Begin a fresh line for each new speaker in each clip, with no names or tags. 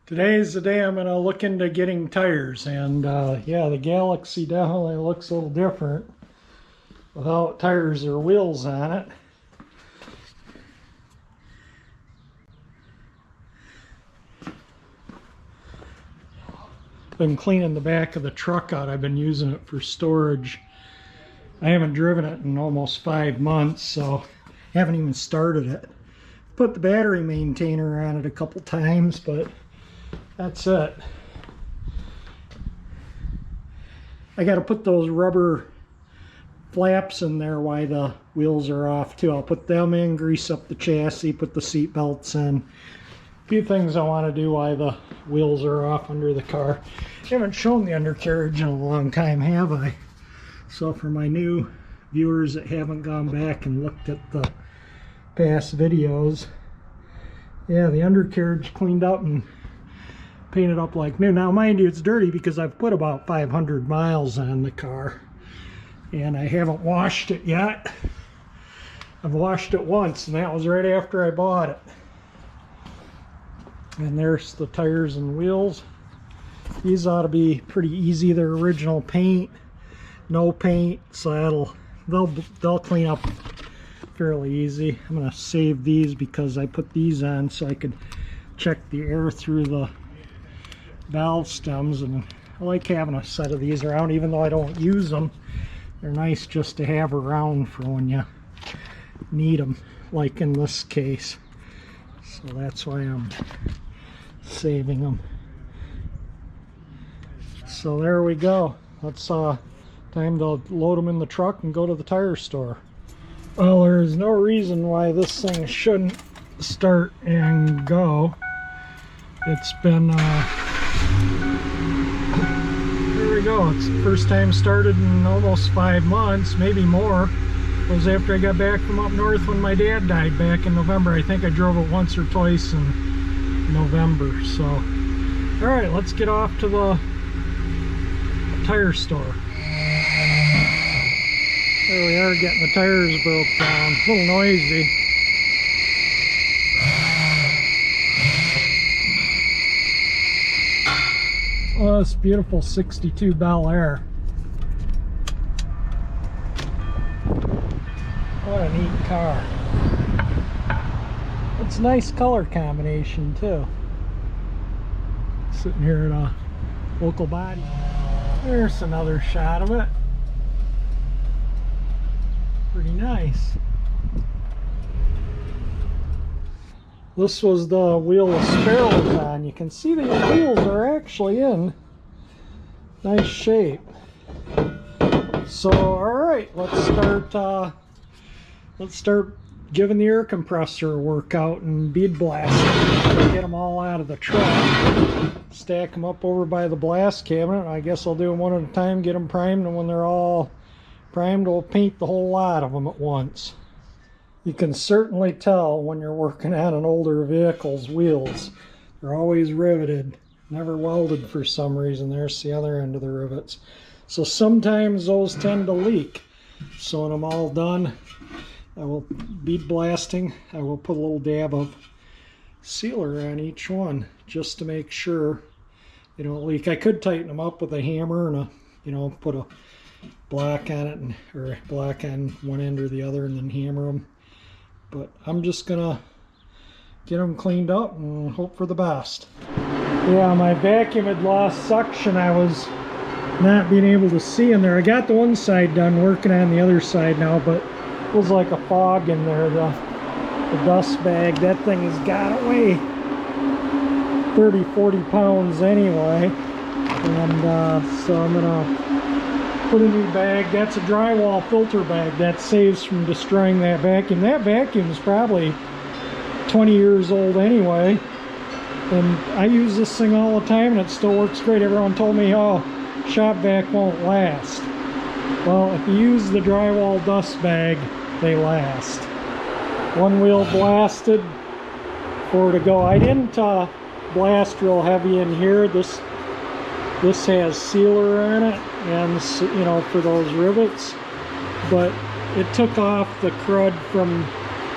Today's the day I'm going to look into getting tires, and yeah, the Galaxie definitely looks a little different without tires or wheels on it. Been cleaning the back of the truck out. I've been using it for storage. I haven't driven it in almost 5 months, so haven't even started it. Put the battery maintainer on it a couple times, but that's it. I got to put those rubber flaps in there while the wheels are off too. I'll put them in, grease up the chassis, put the seat belts in. A few things I want to do while the wheels are off under the car. I haven't shown the undercarriage in a long time, have I? So for my new viewers that haven't gone back and looked at the past videos, yeah, the undercarriage cleaned up and painted up like new. Now mind you, it's dirty because I've put about 500 miles on the car and I haven't washed it yet. I've washed it once, and that was right after I bought it. And there's the tires and wheels. These ought to be pretty easy. They're original paint, no paint, so they'll clean up fairly easy. I'm going to save these because I put these on so I could check the air through the valve stems, and I like having a set of these around even though I don't use them. They're nice just to have around for when you need them, like in this case. So that's why I'm saving them. So there we go. That's time to load them in the truck and go to the tire store. Well, there's no reason why this thing shouldn't start and go. It's been there we go. It's the first time started in almost 5 months, maybe more. It was after I got back from up north when my dad died back in November. I think I drove it once or twice in November. So all right, let's get off to the tire store. There we are, getting the tires broke down. A little noisy. Oh, this beautiful 62 Bel Air. What a neat car. It's a nice color combination too. Sitting here at a local body. There's another shot of it. Pretty nice. This was the wheel the Sparrows on. You can see the wheels are actually in nice shape. So alright, let's start giving the air compressor a workout and bead blasting. Get them all out of the truck. Stack them up over by the blast cabinet. I guess I'll do them one at a time, get them primed, and when they're all primed, we'll paint the whole lot of them at once. You can certainly tell when you're working on an older vehicle's wheels. They're always riveted, never welded for some reason. There's the other end of the rivets. So sometimes those tend to leak. So when I'm all done, I will bead blasting. I will put a little dab of sealer on each one just to make sure they don't leak. I could tighten them up with a hammer and put a block on it, or a block on one end or the other, and then hammer them. But I'm just gonna get them cleaned up and hope for the best. Yeah, my vacuum had lost suction. I was not being able to see in there. I got the one side done, working on the other side now, but it was like a fog in there. The dust bag, that thing has got to weigh 30-40 pounds anyway. And so I'm gonna put a new bag. That's a drywall filter bag. That saves from destroying that vacuum. That vacuum is probably 20 years old anyway, and I use this thing all the time and it still works great. Everyone told me, oh, shop vac won't last. Well, if you use the drywall dust bag, they last. One wheel blasted, 4 to go. I didn't blast real heavy in here. This has sealer on it, and for those rivets, but it took off the crud from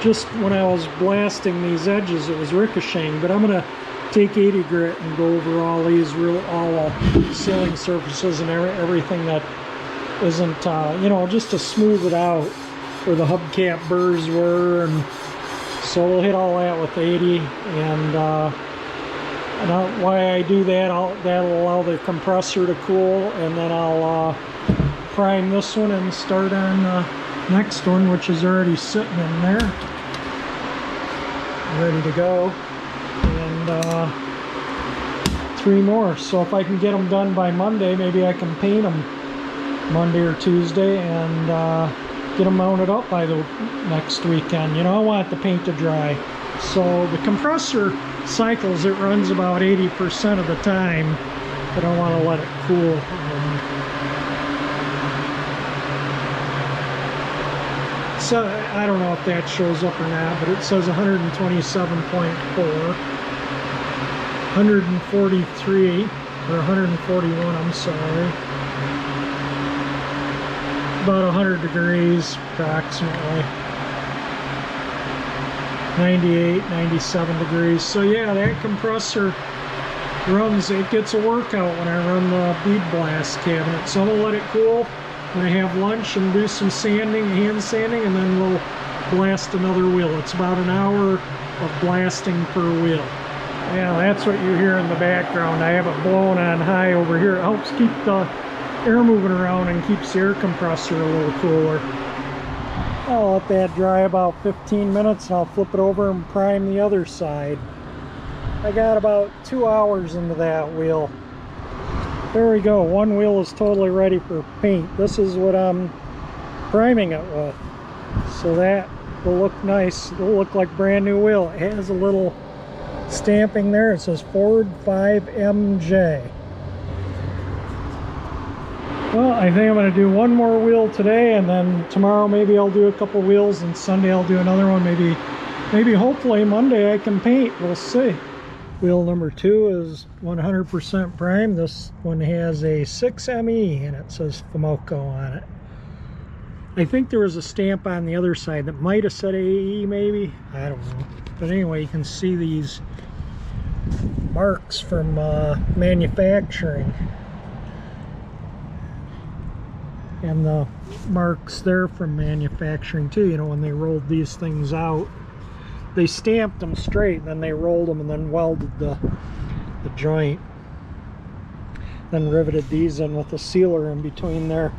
just when I was blasting these edges. It was ricocheting, but I'm gonna take 80 grit and go over all these all sealing surfaces and everything that isn't, you know, just to smooth it out where the hubcap burrs were. And so we'll hit all that with 80. And why I do that, that'll allow the compressor to cool, and then I'll prime this one and start on the next one, which is already sitting in there, ready to go. And 3 more. So if I can get them done by Monday, maybe I can paint them Monday or Tuesday and get them mounted up by the next weekend. You know, I want the paint to dry. So the compressor cycles, it runs about 80% of the time, but I want to let it cool. So I don't know if that shows up or not, but it says 127.4, 143, or 141, I'm sorry. About 100 degrees approximately. 98, 97 degrees. So yeah, that compressor runs, it gets a workout when I run the bead blast cabinet. So I'm gonna let it cool. I'm gonna have lunch and do some sanding, hand sanding, and then we'll blast another wheel. It's about an hour of blasting per wheel. Yeah, that's what you hear in the background. I have it blowing on high over here. It helps keep the air moving around and keeps the air compressor a little cooler. I'll let that dry about 15 minutes and I'll flip it over and prime the other side. I got about 2 hours into that wheel. There we go. One wheel is totally ready for paint. This is what I'm priming it with. So that will look nice. It'll look like brand new wheel. It has a little stamping there. It says Ford 5MJ. Well, I think I'm going to do one more wheel today, and then tomorrow maybe I'll do a couple wheels, and Sunday I'll do another one. Maybe hopefully Monday I can paint. We'll see. Wheel number 2 is 100% prime. This one has a 6ME and it says Fumoco on it. I think there was a stamp on the other side that might have said AE maybe. I don't know. But anyway, you can see these marks from manufacturing. And the marks there from manufacturing too, you know, when they rolled these things out. They stamped them straight, then they rolled them and then welded the joint. Then riveted these in with a sealer in between there.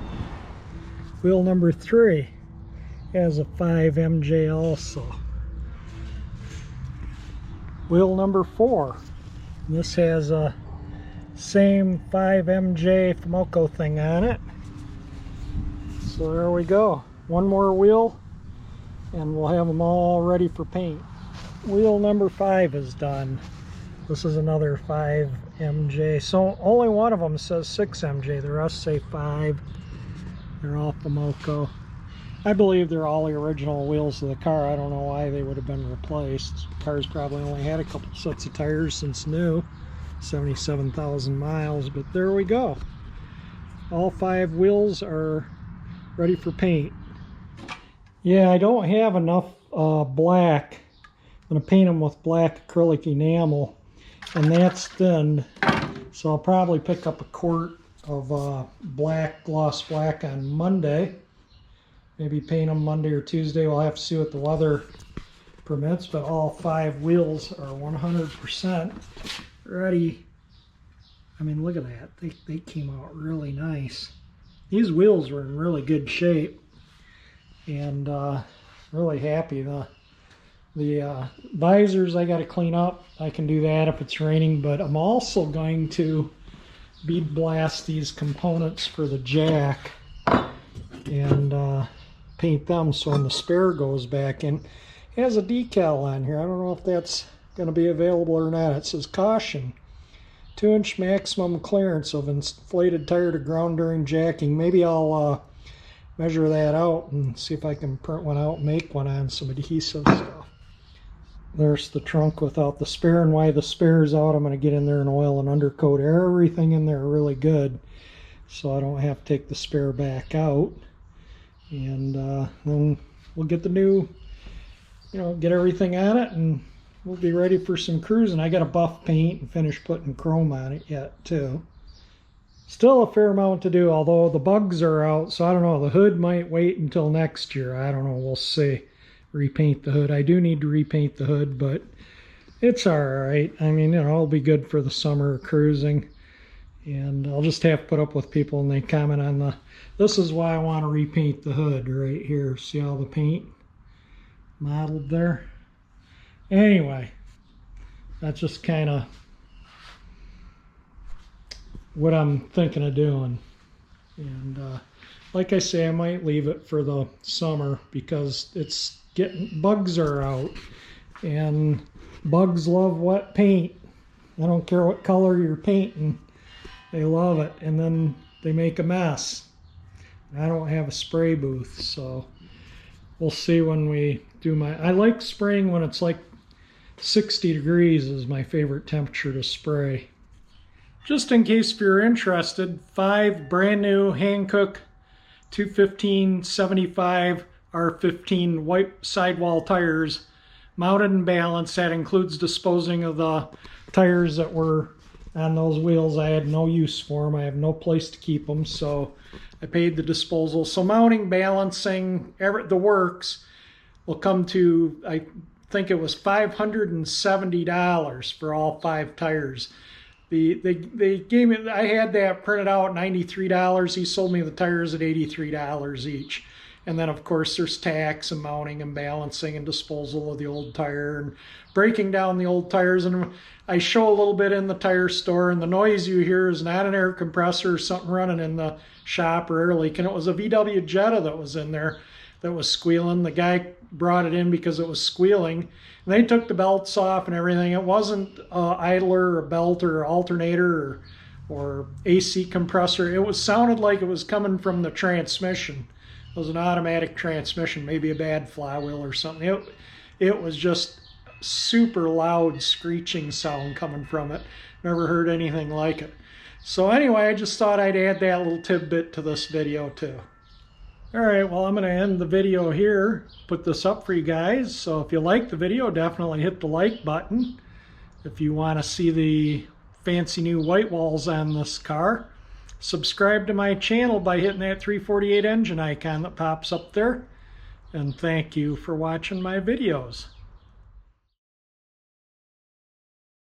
Wheel number 3 has a 5MJ also. Wheel number 4. This has a same 5MJ Fumoco thing on it. So there we go. One more wheel and we'll have them all ready for paint. Wheel number 5 is done. This is another 5MJ. So only one of them says 6MJ. The rest say 5. They're all Fumoco. I believe they're all the original wheels of the car. I don't know why they would have been replaced. The car's probably only had a couple sets of tires since new. 77,000 miles, but there we go. All 5 wheels are ready for paint. Yeah, I don't have enough black. I'm going to paint them with black acrylic enamel, and that's thinned. So I'll probably pick up a quart of black gloss black on Monday. Maybe paint them Monday or Tuesday. We'll have to see what the weather permits, but all 5 wheels are 100% ready. I mean, look at that. They came out really nice. These wheels were in really good shape. And really happy. The visors I got to clean up. I can do that if it's raining, but I'm also going to bead blast these components for the jack and paint them so when the spare goes back in. It has a decal on here. I don't know if that's going to be available or not. It says caution, 2-inch maximum clearance of inflated tire to ground during jacking. Maybe I'll measure that out and see if I can print one out and make one on some adhesive stuff. There's the trunk without the spare, and why the spare is out, I'm going to get in there and oil and undercoat everything in there really good so I don't have to take the spare back out. And then we'll get the new, you know, get everything on it and we'll be ready for some cruising. I got to buff paint and finish putting chrome on it yet too. Still a fair amount to do, although the bugs are out, so I don't know. The hood might wait until next year. I don't know. We'll see. Repaint the hood. I do need to repaint the hood, but it's all right. I mean, you know, it'll be good for the summer cruising. And I'll just have to put up with people and they comment on the... This is why I want to repaint the hood right here. See all the paint modeled there? Anyway, that's just kind of what I'm thinking of doing. And like I say, I might leave it for the summer because it's bugs are out and bugs love wet paint. I don't care what color you're painting, they love it, and then they make a mess. I don't have a spray booth, so we'll see when we do I like spraying when it's like 60 degrees is my favorite temperature to spray. Just in case if you're interested, 5 brand new Hankook 215/75 R15 white sidewall tires, mounted and balanced. That includes disposing of the tires that were on those wheels. I had no use for them. I have no place to keep them, so I paid the disposal. So mounting, balancing, the works will come to, I think it was $570 for all 5 tires. They gave me, I had that printed out $93. He sold me the tires at $83 each. And then of course there's tax and mounting and balancing and disposal of the old tire and breaking down the old tires. And I show a little bit in the tire store, and the noise you hear is not an air compressor or something running in the shop or air leak. And it was a VW Jetta that was in there that was squealing. The guy brought it in because it was squealing. And they took the belts off and everything. It wasn't an idler or a belt or alternator or AC compressor. It sounded like it was coming from the transmission. It was an automatic transmission, maybe a bad flywheel or something. It was just super loud screeching sound coming from it. Never heard anything like it. So anyway, I just thought I'd add that little tidbit to this video too. Alright, well, I'm going to end the video here, put this up for you guys. So if you like the video, definitely hit the like button. If you want to see the fancy new white walls on this car, subscribe to my channel by hitting that 348 engine icon that pops up there. And thank you for watching my videos.